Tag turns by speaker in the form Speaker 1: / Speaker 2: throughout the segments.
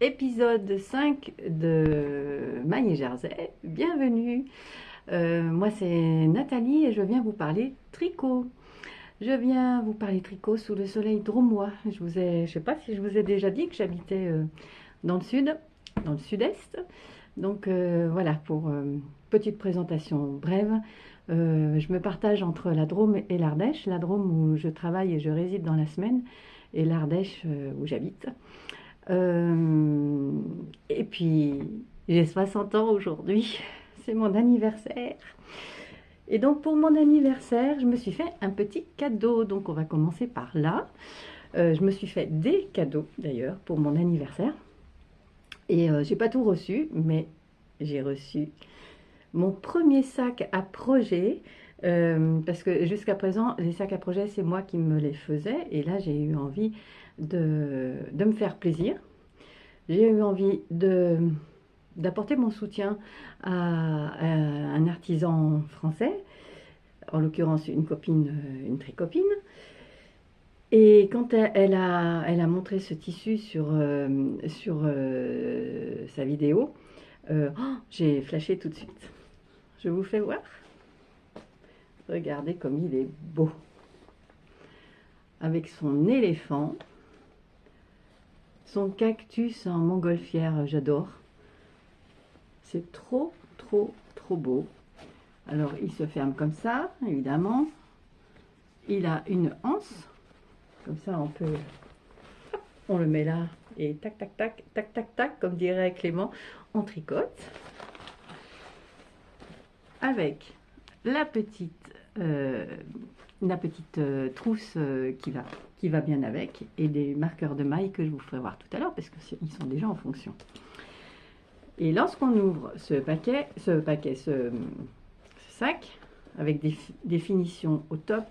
Speaker 1: épisode 5 de Magne Jersey. Bienvenue. Moi c'est Nathalie et je viens vous parler tricot. Je viens vous parler tricot sous le soleil drômois. Je sais pas si je vous ai déjà dit que j'habitais dans le sud, dans le sud-est. Donc voilà pour petite présentation brève. Je me partage entre la Drôme et l'Ardèche. La Drôme où je travaille et je réside dans la semaine et l'Ardèche où j'habite. Et puis, j'ai 60 ans aujourd'hui, c'est mon anniversaire. Et donc, pour mon anniversaire, je me suis fait un petit cadeau. Donc, on va commencer par là. Je me suis fait des cadeaux, d'ailleurs, pour mon anniversaire. Et j'ai pas tout reçu, mais j'ai reçu mon premier sac à projet. Parce que jusqu'à présent, les sacs à projet, c'est moi qui me les faisais. Et là, j'ai eu envie de me faire plaisir. J'ai eu envie d'apporter mon soutien à un artisan français, en l'occurrence une copine, une tricopine. Et quand elle a montré ce tissu sur sa vidéo, j'ai flashé tout de suite. Je vous fais voir. Regardez comme il est beau. Avec son éléphant, son cactus en montgolfière, j'adore. C'est trop, trop, trop beau. Alors, il se ferme comme ça, évidemment. Il a une anse. Comme ça, on le met là. Et tac, tac, tac, tac, tac, tac, comme dirait Clément, on tricote. Avec la petite trousse qui va bien avec. Et des marqueurs de maille que je vous ferai voir tout à l'heure, parce qu'ils sont déjà en fonction. Et lorsqu'on ouvre ce sac, avec des finitions au top,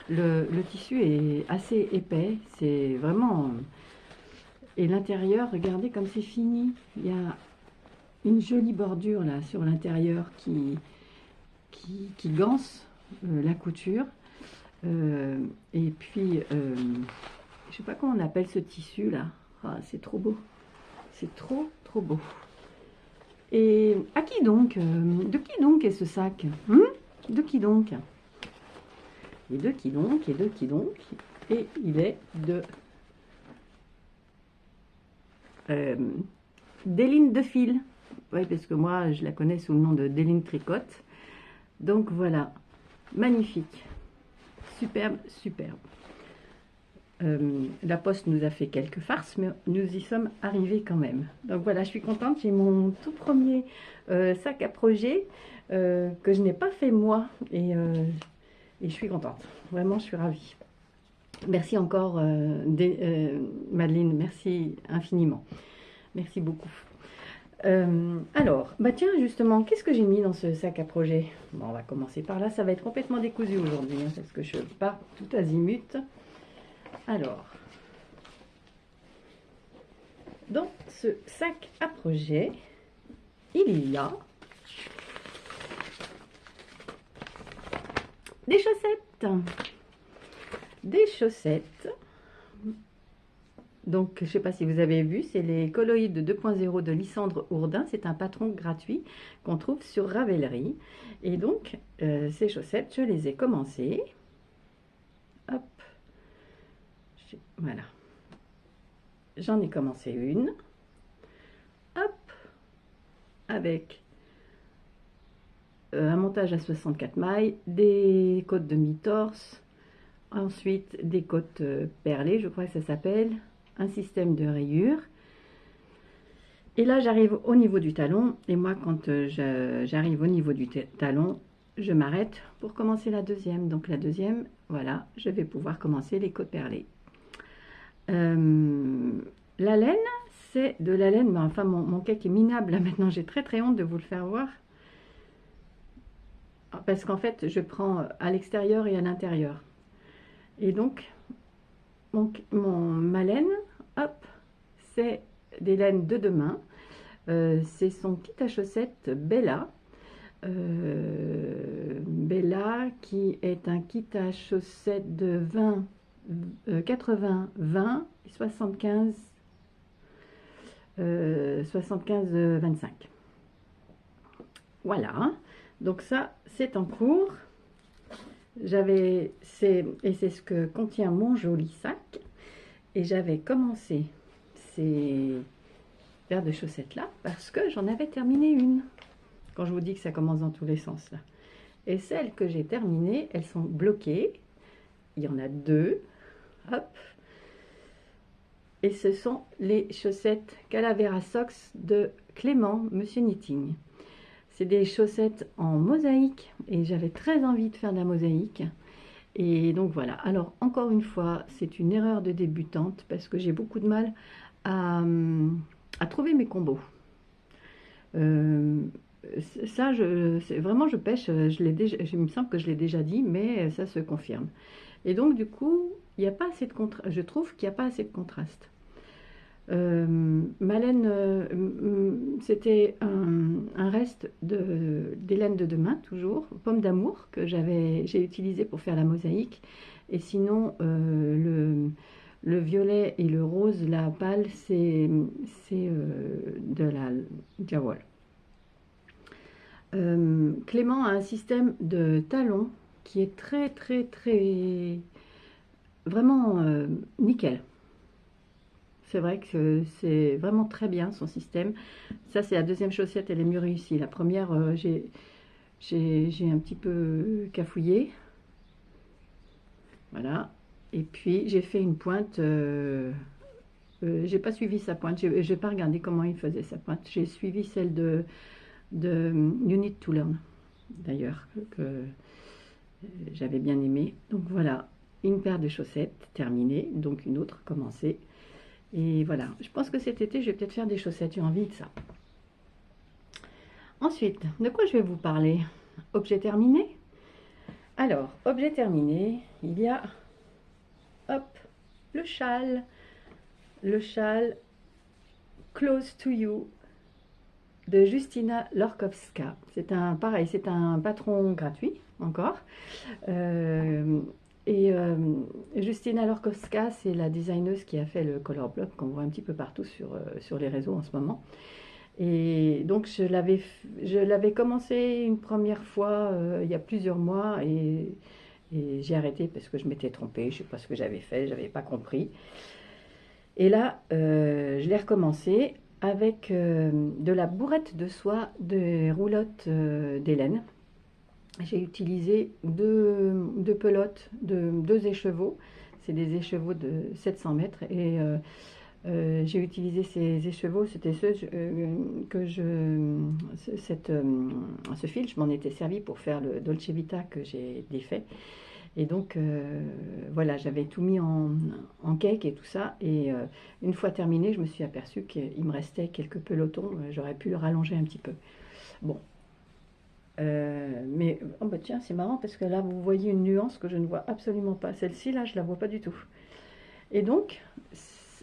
Speaker 1: le tissu est assez épais, c'est vraiment... Et l'intérieur, regardez comme c'est fini. Il y a une jolie bordure là sur l'intérieur qui ganse la couture. Et puis, je sais pas comment on appelle ce tissu là. Ah, c'est trop beau. C'est trop, trop beau. Et à qui donc de qui donc est ce sac De qui donc Et de qui donc Et de qui donc Et il est de Déline de Fil. Oui, parce que moi, je la connais sous le nom de Déline Tricotte. Donc voilà, magnifique. Superbe, superbe. La poste nous a fait quelques farces, mais nous y sommes arrivés quand même. Donc voilà, je suis contente. J'ai mon tout premier sac à projet que je n'ai pas fait moi. Et je suis contente. Vraiment, je suis ravie. Merci encore, Madeleine. Merci infiniment. Merci beaucoup. Alors, bah tiens, justement, qu'est-ce que j'ai mis dans ce sac à projet? Bon, on va commencer par là. Ça va être complètement décousu aujourd'hui, hein, parce que je pars tout azimut. Alors, dans ce sac à projet, il y a des chaussettes. Des chaussettes. Donc, je ne sais pas si vous avez vu, c'est les Colloïdes 2.0 de Lysandre Hourdin. C'est un patron gratuit qu'on trouve sur Ravelry. Et donc, ces chaussettes, je les ai commencées. Hop. Voilà. J'en ai commencé une. Hop. Avec un montage à 64 mailles, des côtes de mi-torse. Ensuite, des côtes perlées, je crois que ça s'appelle. Un système de rayures. Et là, j'arrive au niveau du talon. Et moi, quand j'arrive au niveau du talon, je m'arrête pour commencer la deuxième. Donc la deuxième, voilà, je vais pouvoir commencer les côtes perlées. La laine, c'est de la laine, mais enfin mon cake est minable là maintenant, j'ai très très honte de vous le faire voir. Parce qu'en fait, je prends à l'extérieur et à l'intérieur. Et donc, ma laine, hop, c'est des laines de demain. C'est son kit à chaussettes Bella. Bella qui est un kit à chaussettes de 80, 20 et 75 75-25. Voilà, donc ça c'est en cours. Et c'est ce que contient mon joli sac. Et j'avais commencé ces paires de chaussettes là parce que j'en avais terminé une. Quand je vous dis que ça commence dans tous les sens là. Et celles que j'ai terminées, elles sont bloquées. Il y en a deux. Hop. Et ce sont les chaussettes Calavera Socks de Clément, Monsieur Knitting. C'est des chaussettes en mosaïque et j'avais très envie de faire de la mosaïque. Et donc voilà. Alors encore une fois, c'est une erreur de débutante parce que j'ai beaucoup de mal à trouver mes combos. Ça, vraiment, je pêche. Il me semble que je l'ai déjà dit, mais ça se confirme. Et donc du coup, il n'y a pas assez de contraste. Je trouve qu'il n'y a pas assez de contraste. Ma laine, c'était un reste des laines de demain, toujours, pomme d'amour, que j'ai utilisé pour faire la mosaïque. Et sinon, le violet et le rose, la pâle, c'est de la Jawol. Clément a un système de talons qui est très vraiment nickel. C'est vrai que c'est vraiment très bien son système. Ça, c'est la deuxième chaussette, elle est mieux réussie. La première, j'ai un petit peu cafouillé. Voilà. Et puis, j'ai fait une pointe. J'ai pas suivi sa pointe. J'ai pas regardé comment il faisait sa pointe. J'ai suivi celle de You Need to Learn, d'ailleurs, que j'avais bien aimé. Donc voilà, une paire de chaussettes terminée, donc une autre commencée. Et voilà, je pense que cet été, je vais peut-être faire des chaussettes, j'ai envie de ça. Ensuite, de quoi je vais vous parler? Objet terminé. Alors, objet terminé, il y a, hop, le châle Close to You de Justyna Lorkowska. C'est un patron gratuit encore. Justyna Lorkowska, c'est la designeuse qui a fait le color block qu'on voit un petit peu partout sur les réseaux en ce moment. Et donc je l'avais commencé une première fois il y a plusieurs mois et j'ai arrêté parce que je m'étais trompée, je ne sais pas ce que j'avais fait, je n'avais pas compris. Et là, je l'ai recommencé avec de la bourrette de soie de roulotte d'Hélène. J'ai utilisé deux pelotes, deux écheveaux. C'est des écheveaux de 700 mètres. Et j'ai utilisé ces écheveaux. C'était ceux que ce fil, je m'en étais servi pour faire le Dolce Vita que j'ai défait. Et donc, voilà, j'avais tout mis en cake et tout ça. Et une fois terminé, je me suis aperçue qu'il me restait quelques pelotons. J'aurais pu le rallonger un petit peu. Bon. Mais, oh bah tiens, c'est marrant parce que là, vous voyez une nuance que je ne vois absolument pas. Celle-ci, là, je la vois pas du tout. Et donc,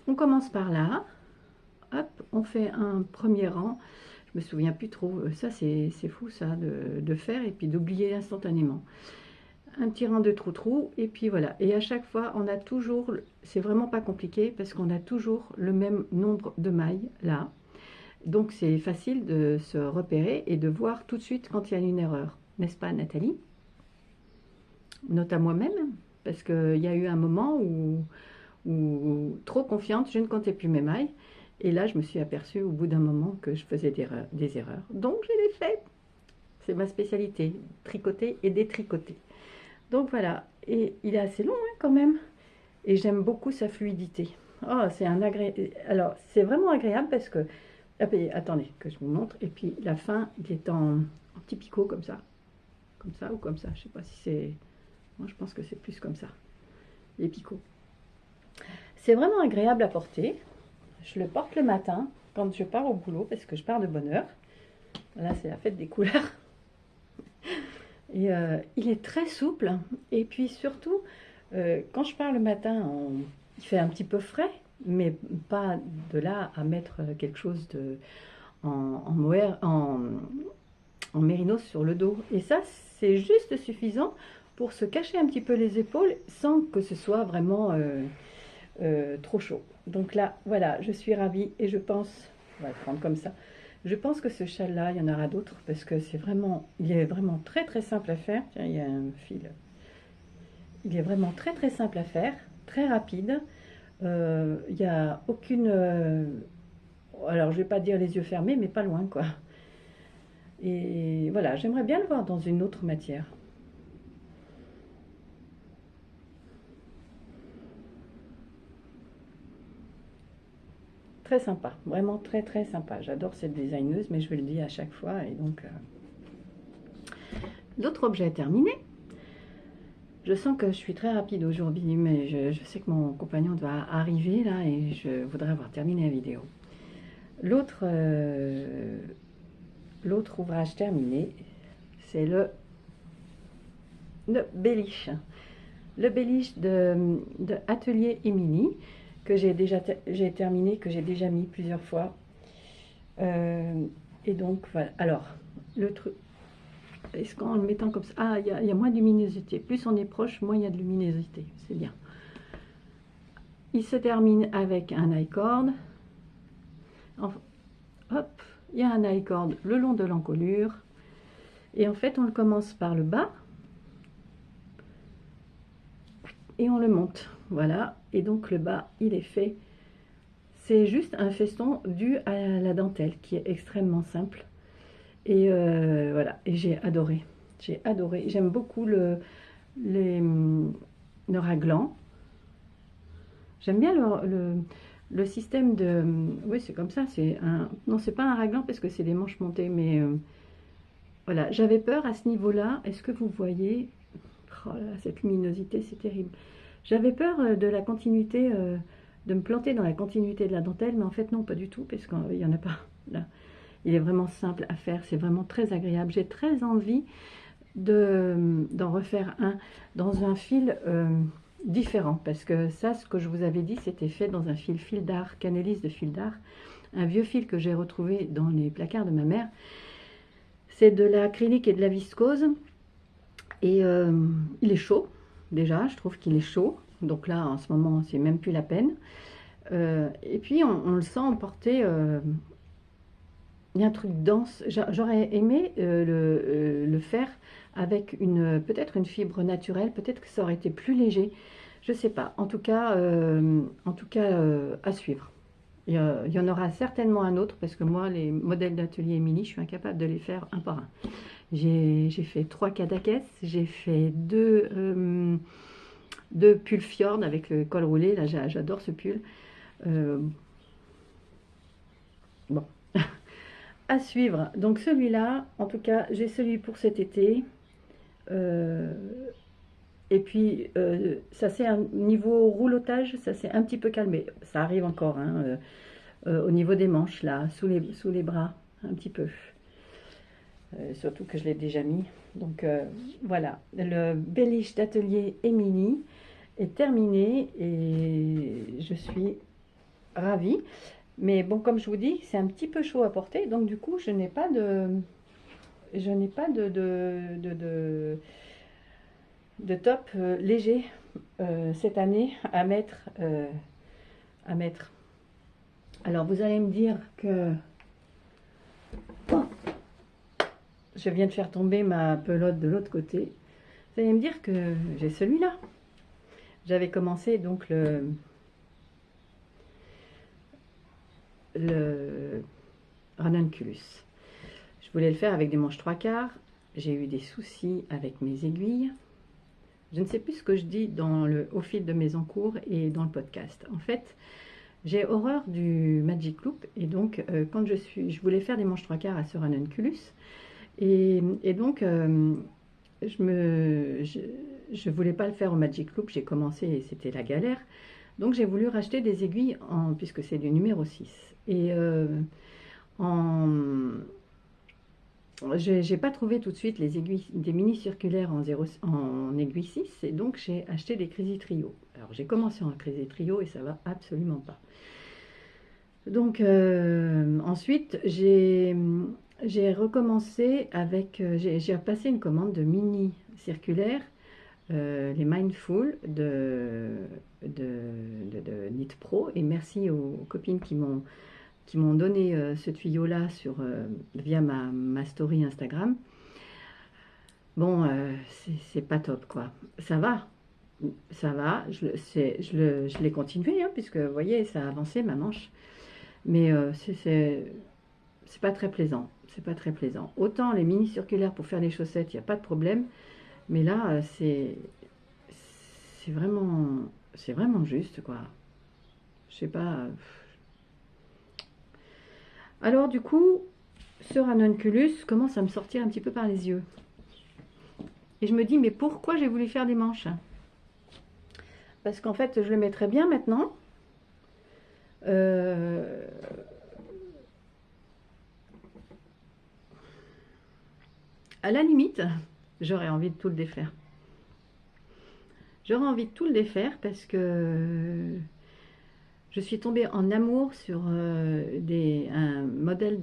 Speaker 1: on commence par là. Hop, on fait un premier rang. Je me souviens plus trop. Ça, c'est fou, ça, de faire et puis d'oublier instantanément. Un petit rang de trou-trou et puis voilà. Et à chaque fois, on a toujours, c'est vraiment pas compliqué parce qu'on a toujours le même nombre de mailles là. Donc c'est facile de se repérer et de voir tout de suite quand il y a une erreur. N'est-ce pas, Nathalie? Note à moi-même, parce qu'il y a eu un moment où trop confiante, je ne comptais plus mes mailles. Et là, je me suis aperçue au bout d'un moment que je faisais des erreurs. Donc je l'ai fait. C'est ma spécialité, tricoter et détricoter. Donc voilà, et il est assez long hein, quand même, et j'aime beaucoup sa fluidité. Oh, alors c'est vraiment agréable parce que, attendez que je vous montre, et puis la fin, il est en petit picot comme ça ou comme ça, je sais pas si c'est, moi je pense que c'est plus comme ça, les picots. C'est vraiment agréable à porter, je le porte le matin quand je pars au boulot parce que je pars de bonne heure. Là c'est la fête des couleurs. Et il est très souple. Et puis surtout, quand je pars le matin, il fait un petit peu frais, mais pas de là à mettre quelque chose en mérinos sur le dos. Et ça, c'est juste suffisant pour se cacher un petit peu les épaules sans que ce soit vraiment trop chaud. Donc là, voilà, je suis ravie et je pense On va le prendre comme ça. Je pense que ce châle-là, il y en aura d'autres parce que c'est vraiment, il est vraiment très très simple à faire. Tiens, il y a un fil. Il est vraiment très très simple à faire, très rapide. Il n'y a aucune... alors, je vais pas dire les yeux fermés, mais pas loin, quoi. Et voilà, j'aimerais bien le voir dans une autre matière. Très sympa, vraiment très très sympa. J'adore cette designeuse, mais je le dis à chaque fois. Et donc, l'autre objet est terminé. Je sens que je suis très rapide aujourd'hui, mais je sais que mon compagnon doit arriver là et je voudrais avoir terminé la vidéo. L'autre ouvrage terminé, c'est le Béliche. Le Béliche de Atelier Émilie, que j'ai terminé, que j'ai déjà mis plusieurs fois. Et donc, voilà. Alors, le truc, est-ce qu'en le mettant comme ça, ah, il y a moins de luminosité. Plus on est proche, moins il y a de luminosité. C'est bien. Il se termine avec un I-cord. Hop, il y a un I-cord le long de l'encolure. Et en fait, on le commence par le bas. Et on le monte. Voilà. Et donc, le bas, il est fait. C'est juste un feston dû à la dentelle, qui est extrêmement simple. Et voilà. Et j'ai adoré. J'ai adoré. J'aime beaucoup le raglan. J'aime bien le système de... Oui, c'est comme ça. Non, c'est pas un raglan parce que c'est des manches montées. Mais voilà. J'avais peur à ce niveau-là. Est-ce que vous voyez? Oh là, cette luminosité, c'est terrible. J'avais peur de la continuité, de me planter dans la continuité de la dentelle. Mais en fait, non, pas du tout. Parce qu'il n'y en a pas là. Il est vraiment simple à faire. C'est vraiment très agréable. J'ai très envie d'en refaire un dans un fil différent, parce que ça, ce que je vous avais dit, c'était fait dans un fil d'art, Canelis de fil d'art, un vieux fil que j'ai retrouvé dans les placards de ma mère. C'est de l'acrylique et de la viscose, et il est chaud, déjà, je trouve qu'il est chaud, donc là, en ce moment, c'est même plus la peine. Et puis, on le sent emporter... il y a un truc dense. J'aurais aimé le faire avec peut-être une fibre naturelle. Peut-être que ça aurait été plus léger. Je sais pas. En tout cas, à suivre. Il y en aura certainement un autre parce que moi, les modèles d'atelier Émilie, je suis incapable de les faire un par un. J'ai fait 3 Kadakes, j'ai fait 2 pulls Fjord avec le col roulé. Là, j'adore ce pull. Bon. À suivre. Donc celui-là, en tout cas, j'ai celui pour cet été. Et puis, ça c'est un niveau roulotage, ça s'est un petit peu calmé. Ça arrive encore, hein, au niveau des manches, là, sous les bras, un petit peu. Surtout que je l'ai déjà mis. Donc voilà, le Béliche d'atelier Émilie est terminé et je suis ravie. Mais bon, comme je vous dis, c'est un petit peu chaud à porter, donc du coup, je n'ai pas de top léger cette année à mettre. Alors, vous allez me dire que bon, je viens de faire tomber ma pelote de l'autre côté. Vous allez me dire que j'ai celui-là. J'avais commencé donc le ranunculus. Je voulais le faire avec des manches 3/4. J'ai eu des soucis avec mes aiguilles. Je ne sais plus ce que je dis au fil de mes encours et dans le podcast. En fait, j'ai horreur du Magic Loop et donc quand je voulais faire des manches 3/4 à ce ranunculus et donc je voulais pas le faire au Magic Loop. J'ai commencé et c'était la galère. Donc j'ai voulu racheter des aiguilles puisque c'est du numéro 6. Et j'ai pas trouvé tout de suite les aiguilles, des mini circulaires en aiguille 6, et donc j'ai acheté des Crazy Trio. Alors j'ai commencé en Crazy Trio et ça va absolument pas. Donc ensuite j'ai recommencé avec, j'ai passé une commande de mini circulaires, les Mindful de Knit Pro, et merci aux copines qui m'ont qui m'ont donné ce tuyau-là via ma story Instagram. Bon, c'est pas top, quoi. Ça va, je l'ai continué, hein, puisque, vous voyez, ça a avancé, ma manche. Mais c'est pas très plaisant, c'est pas très plaisant. Autant les mini-circulaires pour faire les chaussettes, il n'y a pas de problème. Mais là, c'est vraiment juste, quoi. Je sais pas. Alors, du coup, ce ranunculus commence à me sortir un petit peu par les yeux. Et je me dis, mais pourquoi j'ai voulu faire des manches? Parce qu'en fait, je le mettrais bien maintenant. À la limite, j'aurais envie de tout le défaire. J'aurais envie de tout le défaire parce que je suis tombée en amour sur un modèle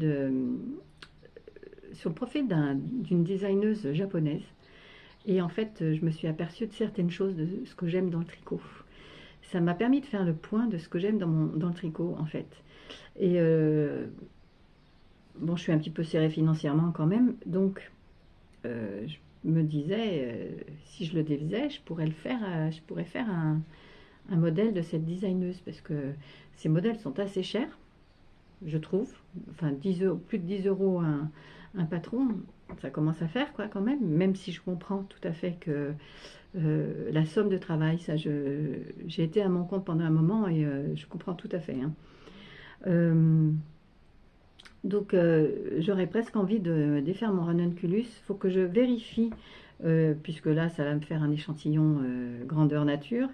Speaker 1: sur le profil d'une designeuse japonaise. Et en fait, je me suis aperçue de certaines choses de ce que j'aime dans le tricot. Ça m'a permis de faire le point de ce que j'aime dans le tricot, en fait. Et bon, je suis un petit peu serrée financièrement quand même, donc je me disais, si je le défaisais, je pourrais faire un modèle de cette designeuse, parce que ces modèles sont assez chers, je trouve. Enfin, 10 euros, plus de 10 euros un patron, ça commence à faire, quoi, quand même si je comprends tout à fait que la somme de travail, ça, j'ai été à mon compte pendant un moment et je comprends tout à fait, hein. Donc, j'aurais presque envie de défaire mon ranunculus. Il faut que je vérifie, puisque là, ça va me faire un échantillon grandeur nature,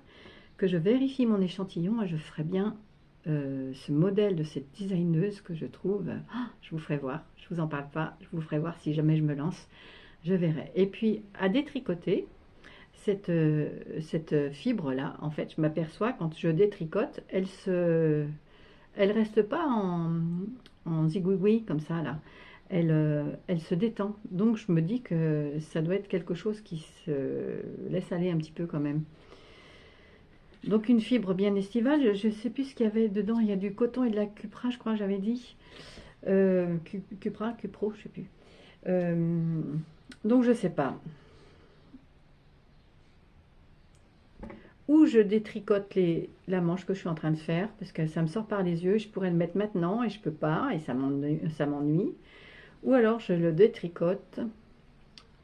Speaker 1: que je vérifie mon échantillon et je ferai bien ce modèle de cette designeuse que je trouve. Je vous ferai voir, je vous en parle pas, je vous ferai voir si jamais je me lance, je verrai. Et puis, à détricoter, cette fibre-là, en fait, je m'aperçois quand je détricote, elle reste pas en zigouigoui comme ça, là. Elle se détend. Donc, je me dis que ça doit être quelque chose qui se laisse aller un petit peu quand même. Donc, une fibre bien estivale. Je ne sais plus ce qu'il y avait dedans. Il y a du coton et de la cupra, je crois, j'avais dit. Cupra, cupro, je sais plus. Donc, je sais pas. Ou je détricote la manche que je suis en train de faire, parce que ça me sort par les yeux, je pourrais le mettre maintenant et je peux pas, et ça m'ennuie. Ou alors je le détricote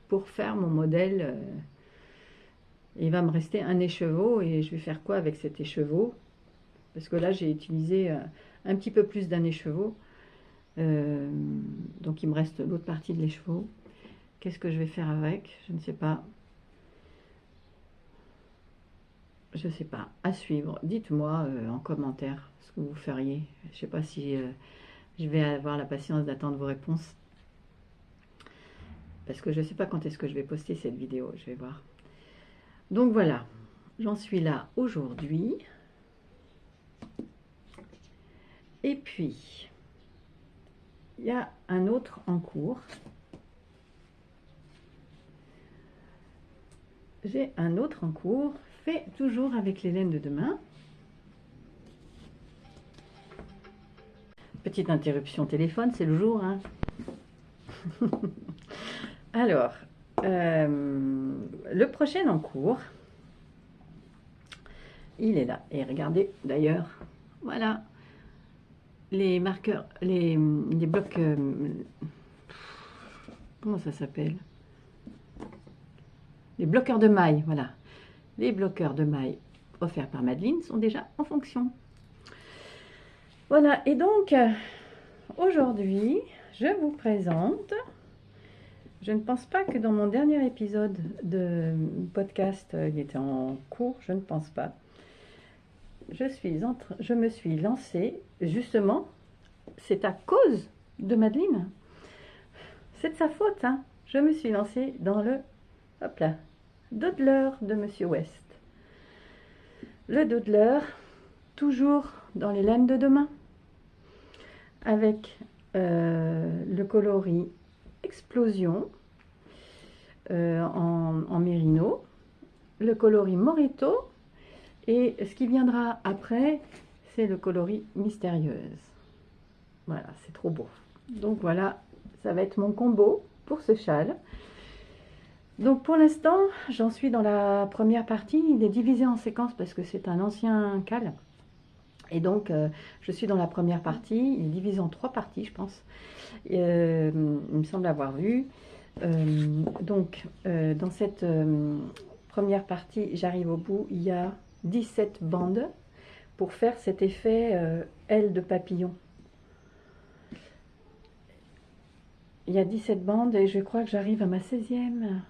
Speaker 1: pour faire mon modèle. Il va me rester un écheveau, et je vais faire quoi avec cet écheveau? Parce que là j'ai utilisé un petit peu plus d'un écheveau. Donc il me reste l'autre partie de l'écheveau. Qu'est-ce que je vais faire avec? Je ne sais pas. Je sais pas, à suivre. Dites-moi en commentaire ce que vous feriez. Je sais pas si je vais avoir la patience d'attendre vos réponses. Parce que je sais pas quand est-ce que je vais poster cette vidéo. Je vais voir. Donc voilà, j'en suis là aujourd'hui. Et puis, il y a un autre en cours. J'ai un autre en cours, fait toujours avec les laines de demain. Petite interruption téléphone, c'est le jour, hein. Alors, le prochain en cours, il est là. Et regardez, d'ailleurs, voilà, les marqueurs, les blocs, comment ça s'appelle? Les bloqueurs de mailles, voilà. Les bloqueurs de mailles offerts par Madeline sont déjà en fonction. Voilà, et donc, aujourd'hui, je vous présente... Je ne pense pas que dans mon dernier épisode de podcast, il était en cours, je ne pense pas. Je me suis lancée, justement, c'est à cause de Madeline. C'est de sa faute, hein. Je me suis lancée dans le, hop là, doodler de Monsieur West. Le doodler, toujours dans les laines de demain, avec le coloris Explosion en mérino, le coloris Moreto, et ce qui viendra après, c'est le coloris Mystérieuse. Voilà, c'est trop beau. Donc voilà, ça va être mon combo pour ce châle. Donc pour l'instant, j'en suis dans la première partie. Il est divisé en séquences parce que c'est un ancien cal. Et donc, je suis dans la première partie. Il est divisé en 3 parties, je pense. Il me semble avoir vu. Dans cette première partie, j'arrive au bout. Il y a 17 bandes pour faire cet effet aile de papillon. Il y a 17 bandes et je crois que j'arrive à ma 16e.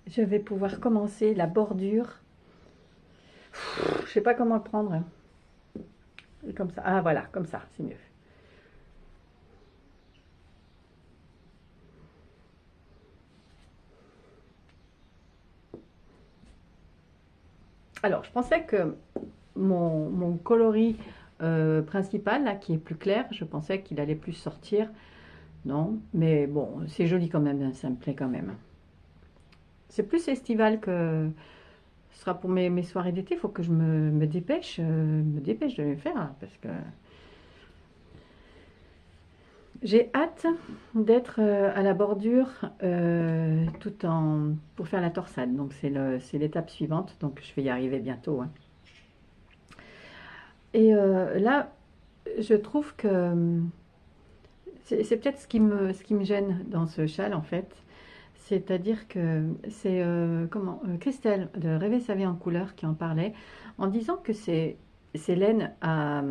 Speaker 1: Je vais pouvoir commencer la bordure. Je sais pas comment le prendre. Et comme ça. Ah voilà, comme ça, c'est mieux. Alors, je pensais que mon coloris principal, là, qui est plus clair, je pensais qu'il allait plus sortir. Non, mais bon, c'est joli quand même, hein, ça me plaît quand même. C'est plus estival que ce sera pour mes soirées d'été. Il faut que je me dépêche de les faire, hein, parce que j'ai hâte d'être à la bordure pour faire la torsade. Donc c'est l'étape suivante, donc je vais y arriver bientôt, hein. Et là, je trouve que c'est peut-être ce qui me gêne dans ce châle en fait. C'est-à-dire que c'est Christelle de Rêver sa vie en couleur qui en parlait en disant que ces laines à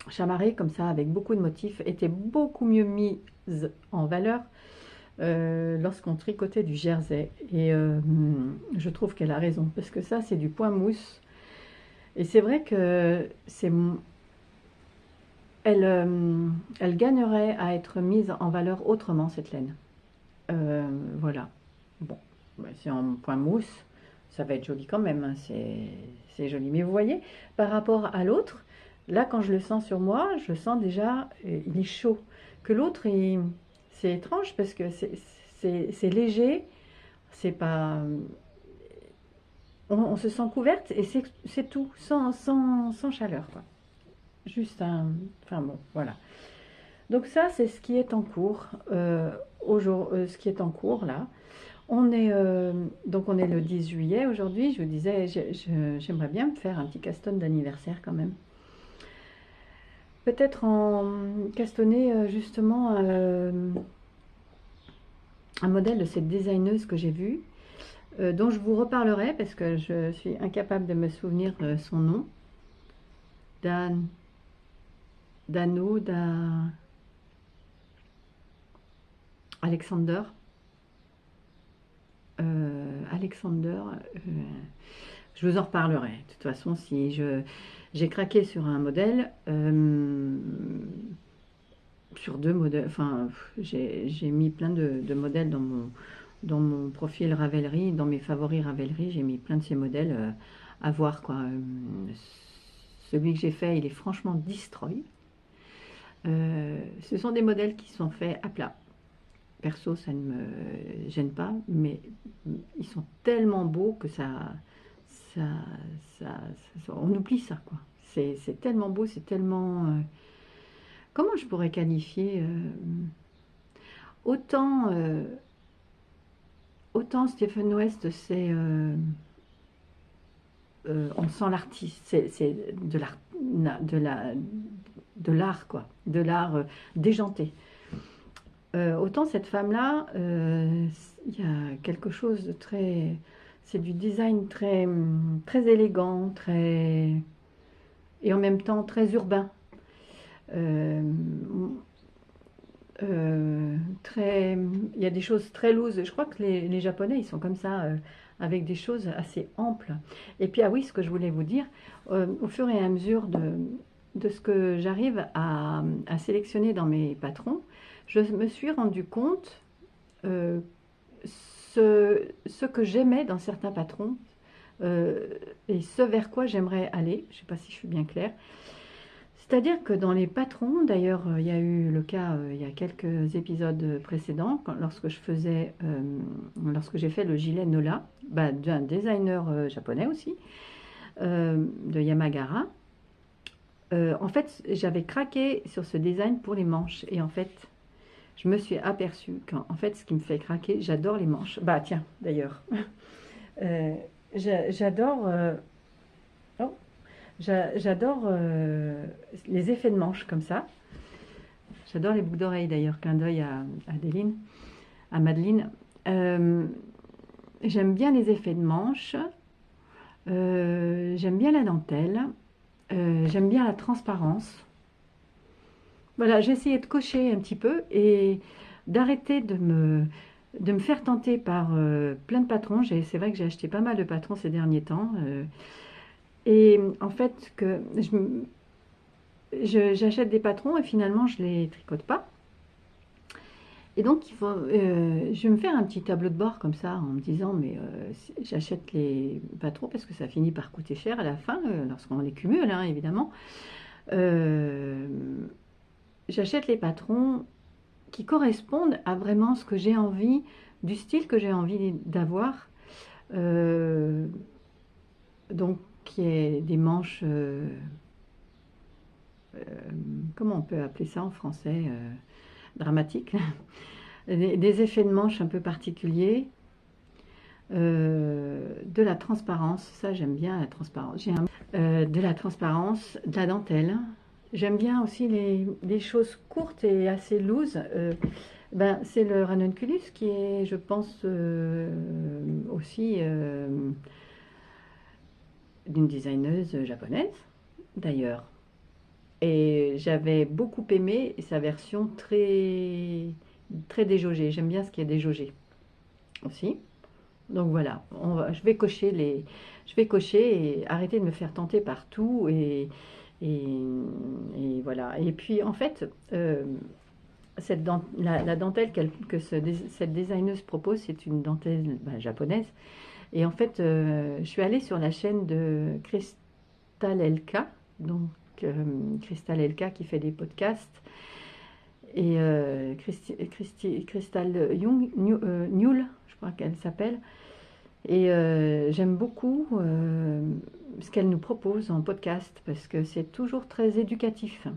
Speaker 1: chamarré comme ça avec beaucoup de motifs étaient beaucoup mieux mises en valeur lorsqu'on tricotait du jersey. Et je trouve qu'elle a raison parce que ça c'est du point mousse. Et c'est vrai que elle gagnerait à être mise en valeur autrement cette laine. Voilà. Bon, bah, c'est en point mousse, ça va être joli quand même, hein, c'est joli. Mais vous voyez, par rapport à l'autre, là quand je le sens sur moi, je sens déjà, il est chaud. Que l'autre, c'est étrange parce que c'est léger, c'est pas... On se sent couverte et c'est tout, sans chaleur, quoi. Juste un... Enfin bon, voilà. Donc ça, c'est ce qui est en cours, ce qui est en cours là. Donc on est le 10 juillet aujourd'hui. Je vous disais, j'aimerais bien me faire un petit caston d'anniversaire quand même. Peut-être en castonner justement un modèle de cette designeuse que j'ai vue, dont je vous reparlerai parce que je suis incapable de me souvenir de son nom. Alexander. Je vous en reparlerai. De toute façon, si j'ai craqué sur un modèle, sur 2 modèles, enfin, j'ai mis plein de modèles dans mon profil Ravelry, dans mes favoris Ravelry, j'ai mis plein de ces modèles à voir, quoi. Celui que j'ai fait, il est franchement destroy. Ce sont des modèles qui sont faits à plat. Perso, ça ne me gêne pas, mais ils sont tellement beaux que on oublie ça, quoi. C'est tellement beau, c'est tellement... comment je pourrais qualifier autant Stephen West, c'est... on sent l'artiste, c'est de l'art, quoi. De l'art déjanté. Autant cette femme-là, il y a quelque chose de très... C'est du design très, très élégant, très... et en même temps très urbain. Il y a des choses très loose. Je crois que les Japonais, ils sont comme ça, avec des choses assez amples. Et puis, ah oui, ce que je voulais vous dire, au fur et à mesure de ce que j'arrive à sélectionner dans mes patrons, je me suis rendu compte ce que j'aimais dans certains patrons et ce vers quoi j'aimerais aller. Je ne sais pas si je suis bien claire. C'est-à-dire que dans les patrons, d'ailleurs, il y a eu le cas il y a quelques épisodes précédents, lorsque j'ai fait le gilet Nola, d'un designer japonais aussi, de Yamagara. En fait, j'avais craqué sur ce design pour les manches. Et en fait, je me suis aperçue qu'en fait, ce qui me fait craquer, j'adore les manches. Bah tiens, d'ailleurs, euh, j'adore oh, j'adore les effets de manches comme ça. J'adore les boucles d'oreilles d'ailleurs, clin d'œil à Madeleine. Euh, J'aime bien les effets de manches. J'aime bien la dentelle. J'aime bien la transparence. Voilà, j'ai essayé de cocher un petit peu et d'arrêter de me faire tenter par plein de patrons. C'est vrai que j'ai acheté pas mal de patrons ces derniers temps. Et en fait, j'achète des patrons et finalement je les tricote pas. Et donc, je vais me faire un petit tableau de bord comme ça en me disant, mais j'achète les patrons parce que ça finit par coûter cher à la fin, lorsqu'on les cumule, hein, évidemment. Euh, J'achète les patrons qui correspondent à vraiment ce que j'ai envie, du style que j'ai envie d'avoir. Euh, donc, qui est des manches, comment on peut appeler ça en français, dramatiques, des effets de manches un peu particuliers, de la transparence, ça j'aime bien la transparence, de la transparence, de la dentelle. J'aime bien aussi les choses courtes et assez loose. Ben, c'est le ranunculus qui est, je pense, aussi d'une designeuse japonaise, d'ailleurs. Et j'avais beaucoup aimé sa version très déjaugée. J'aime bien ce qui est déjaugé aussi. Donc voilà, je vais cocher et arrêter de me faire tenter partout et, et voilà. Et puis en fait, la dentelle cette designeuse propose, c'est une dentelle japonaise. Et en fait, je suis allée sur la chaîne de Crystal LK, donc Crystal LK qui fait des podcasts, et Crystal Newell, je crois qu'elle s'appelle. Et j'aime beaucoup ce qu'elle nous propose en podcast parce que c'est toujours très éducatif.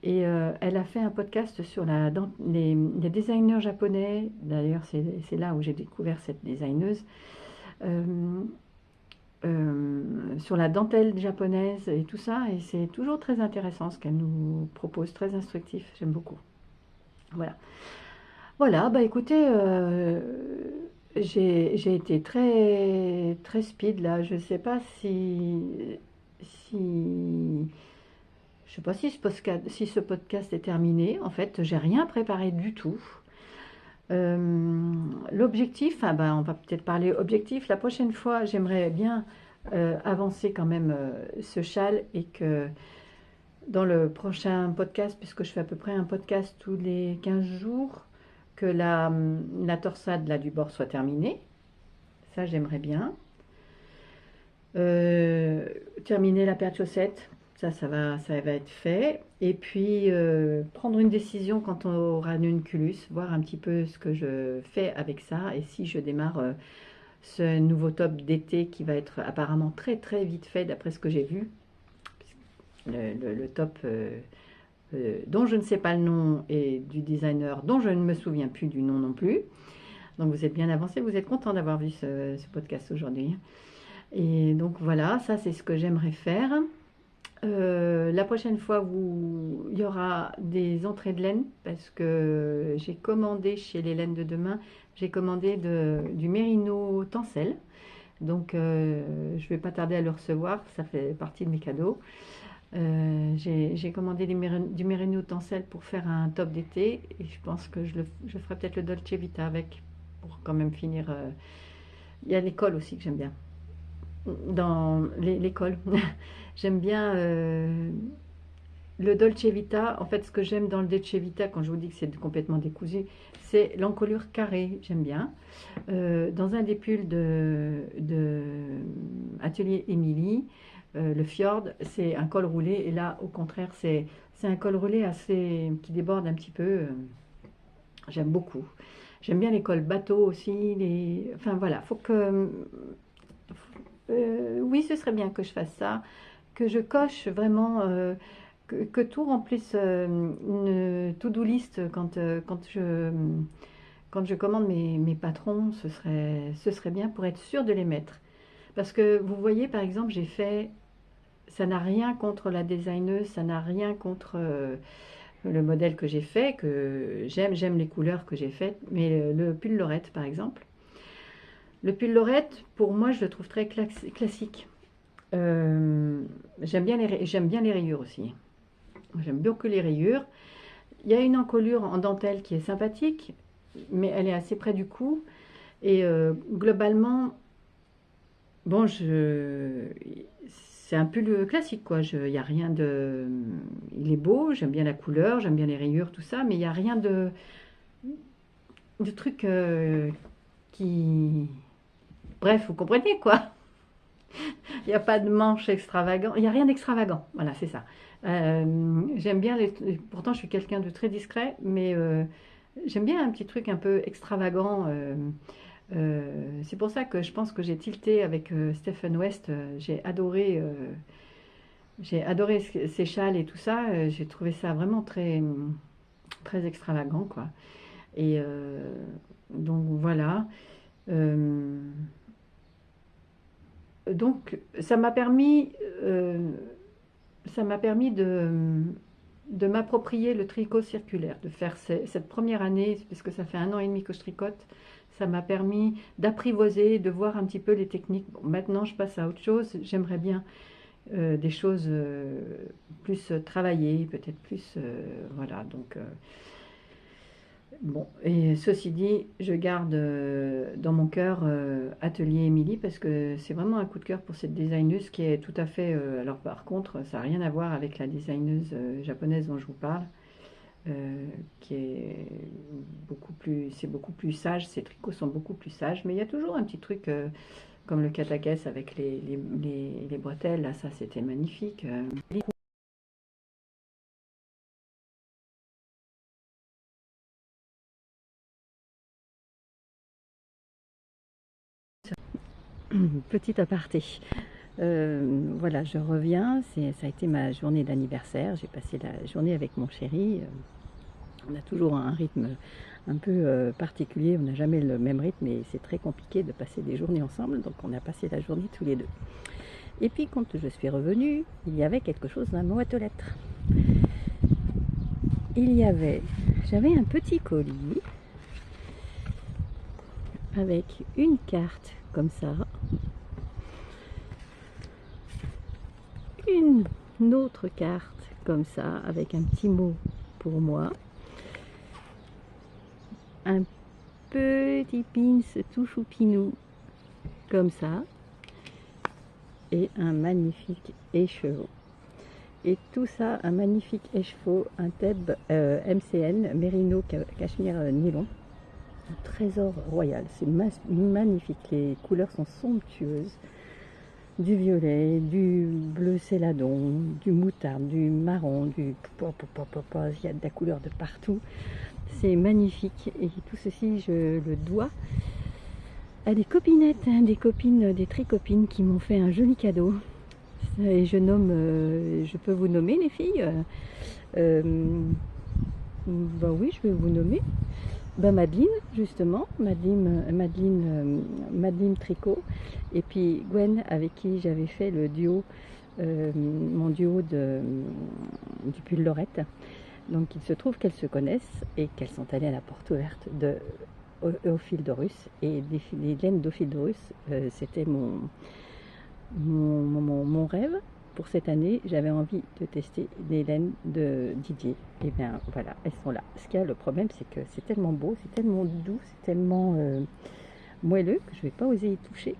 Speaker 1: Et elle a fait un podcast sur les designers japonais. D'ailleurs, c'est là où j'ai découvert cette designeuse. Euh, sur la dentelle japonaise et tout ça. Et c'est toujours très intéressant ce qu'elle nous propose, très instructif. J'aime beaucoup. Voilà. Voilà, bah écoutez, j'ai été très speed là. Je sais pas si je sais pas si ce podcast est terminé. En fait, j'ai rien préparé du tout. L'objectif, ah ben, on va peut-être parler objectif. La prochaine fois, j'aimerais bien avancer quand même ce châle et que dans le prochain podcast, puisque je fais à peu près un podcast tous les 15 jours, que la torsade là, du bord soit terminée. Ça, j'aimerais bien. Terminer la paire de chaussettes, ça va être fait. Et puis, prendre une décision quant au ranunculus, voir un petit peu ce que je fais avec ça et si je démarre ce nouveau top d'été qui va être apparemment très vite fait d'après ce que j'ai vu. Le top dont je ne sais pas le nom et du designer dont je ne me souviens plus du nom non plus. Donc vous êtes bien avancé, vous êtes content d'avoir vu ce podcast aujourd'hui. Et donc voilà, ça c'est ce que j'aimerais faire. La prochaine fois, il y aura des entrées de laine parce que j'ai commandé chez les laines de demain, j'ai commandé du mérino tencel. Donc je ne vais pas tarder à le recevoir, ça fait partie de mes cadeaux. J'ai commandé du mérino tencel pour faire un top d'été et je pense que je ferai peut-être le Dolce Vita avec pour quand même finir. Il y a l'école aussi que j'aime bien. Dans l'école, j'aime bien le Dolce Vita. En fait, ce que j'aime dans le Dolce Vita, quand je vous dis que c'est complètement décousu, c'est l'encolure carrée, j'aime bien. Dans un des pulls de Atelier Émilie, le Fjord, c'est un col roulé. Et là, au contraire, c'est un col roulé qui déborde un petit peu. J'aime beaucoup. J'aime bien les cols bateaux aussi. Enfin voilà, faut que... oui, ce serait bien que je fasse ça. que je coche vraiment, que tout remplisse une to-do list quand je commande mes patrons, ce serait bien pour être sûr de les mettre. Parce que vous voyez, par exemple, j'ai fait, ça n'a rien contre la designeuse, ça n'a rien contre le modèle que j'ai fait, que j'aime les couleurs que j'ai faites, mais le pull Lorette, par exemple. Le pull Lorette, pour moi, je le trouve très classique. J'aime bien les rayures aussi. J'aime beaucoup les rayures. Il y a une encolure en dentelle qui est sympathique, mais elle est assez près du cou. Et globalement, bon, c'est un pull classique, quoi. Il y a rien de... Il est beau, j'aime bien la couleur, j'aime bien les rayures, tout ça, mais il n'y a rien de truc qui... Bref, vous comprenez, quoi. Il n'y a pas de manches extravagant, il n'y a rien d'extravagant, voilà, c'est ça. J'aime bien pourtant je suis quelqu'un de très discret, mais j'aime bien un petit truc un peu extravagant. C'est pour ça que je pense que j'ai tilté avec Stephen West. J'ai adoré ses châles et tout ça. J'ai trouvé ça vraiment très, très extravagant, quoi. Et donc voilà. Euh, donc ça m'a permis de m'approprier le tricot circulaire, de faire cette première année, puisque ça fait 1 an et demi que je tricote. Ça m'a permis d'apprivoiser, de voir un petit peu les techniques. Bon, maintenant, je passe à autre chose. J'aimerais bien des choses plus travaillées, peut-être plus... voilà, donc... bon, et ceci dit, je garde dans mon cœur Atelier Émilie parce que c'est vraiment un coup de cœur pour cette designeuse qui est tout à fait... alors par contre, ça n'a rien à voir avec la designeuse japonaise dont je vous parle, qui est c'est beaucoup plus sage, ses tricots sont beaucoup plus sages, mais il y a toujours un petit truc comme le katakes avec les bretelles, là ça c'était magnifique. Petit aparté. Voilà, je reviens, ça a été ma journée d'anniversaire, j'ai passé la journée avec mon chéri. On a toujours un rythme un peu particulier, on n'a jamais le même rythme et c'est très compliqué de passer des journées ensemble, donc on a passé la journée tous les deux. Et puis quand je suis revenue, il y avait quelque chose dans ma boîte aux lettres. J'avais un petit colis avec une carte comme ça, une autre carte comme ça avec un petit mot pour moi, un petit pins tout choupinou comme ça et un magnifique écheveau. Et tout ça, un magnifique écheveau, un Thèbes MCN, Mérino Cachemire Nylon, un trésor royal. C'est magnifique, les couleurs sont somptueuses. Du violet, du bleu céladon, du moutarde, du marron, il y a de la couleur de partout. C'est magnifique et tout ceci, je le dois à des copinettes, hein, des copines, des tricopines qui m'ont fait un joli cadeau. Et je peux vous nommer les filles. Bah oui, je vais vous nommer. Bah Madeleine, justement, Madeleine Tricot, et puis Gwen, avec qui j'avais fait le duo, mon duo du pull Lorette. Donc il se trouve qu'elles se connaissent et qu'elles sont allées à la porte ouverte de Ophildorus, et les laines d'Ophildorus, c'était mon rêve. Pour cette année, j'avais envie de tester des laines de Didier. Et bien voilà, elles sont là. Ce qu'il y a, le problème, c'est que c'est tellement beau, c'est tellement doux, c'est tellement moelleux que je ne vais pas oser y toucher.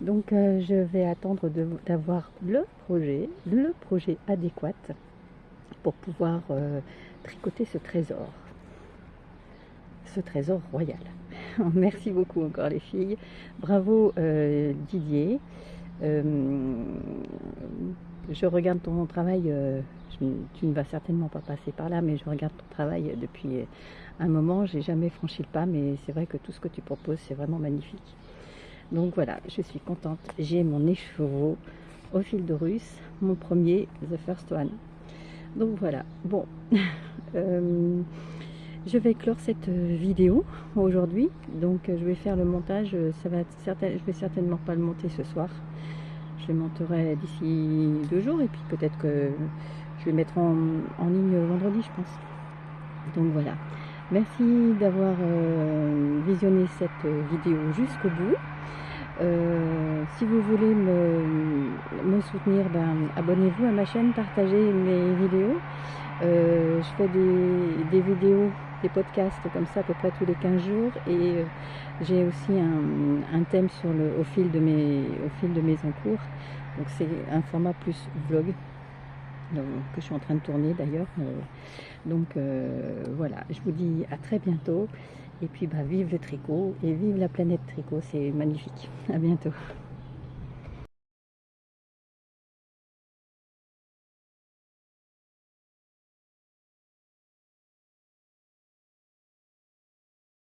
Speaker 1: Donc je vais attendre d'avoir le projet adéquat pour pouvoir tricoter ce trésor royal. Merci beaucoup encore les filles. Bravo Didier. Je regarde ton travail, tu ne vas certainement pas passer par là, mais je regarde ton travail depuis un moment. J'ai jamais franchi le pas, mais c'est vrai que tout ce que tu proposes, c'est vraiment magnifique. Donc voilà, je suis contente. J'ai mon écheveau au fil de russe, mon premier The First One. Donc voilà, bon, je vais clore cette vidéo aujourd'hui, donc je vais faire le montage, je vais certainement pas le monter ce soir, je le monterai d'ici 2 jours et puis peut-être que je vais mettre en ligne vendredi je pense. Donc voilà, merci d'avoir visionné cette vidéo jusqu'au bout. Si vous voulez me soutenir, abonnez-vous à ma chaîne, partagez mes vidéos. Je fais des vidéos, des podcasts comme ça à peu près tous les 15 jours et j'ai aussi un thème au fil de mes encours. Donc c'est un format plus vlog que je suis en train de tourner d'ailleurs. Voilà, je vous dis à très bientôt. Et puis vive le tricot et vive la planète tricot, c'est magnifique. À bientôt.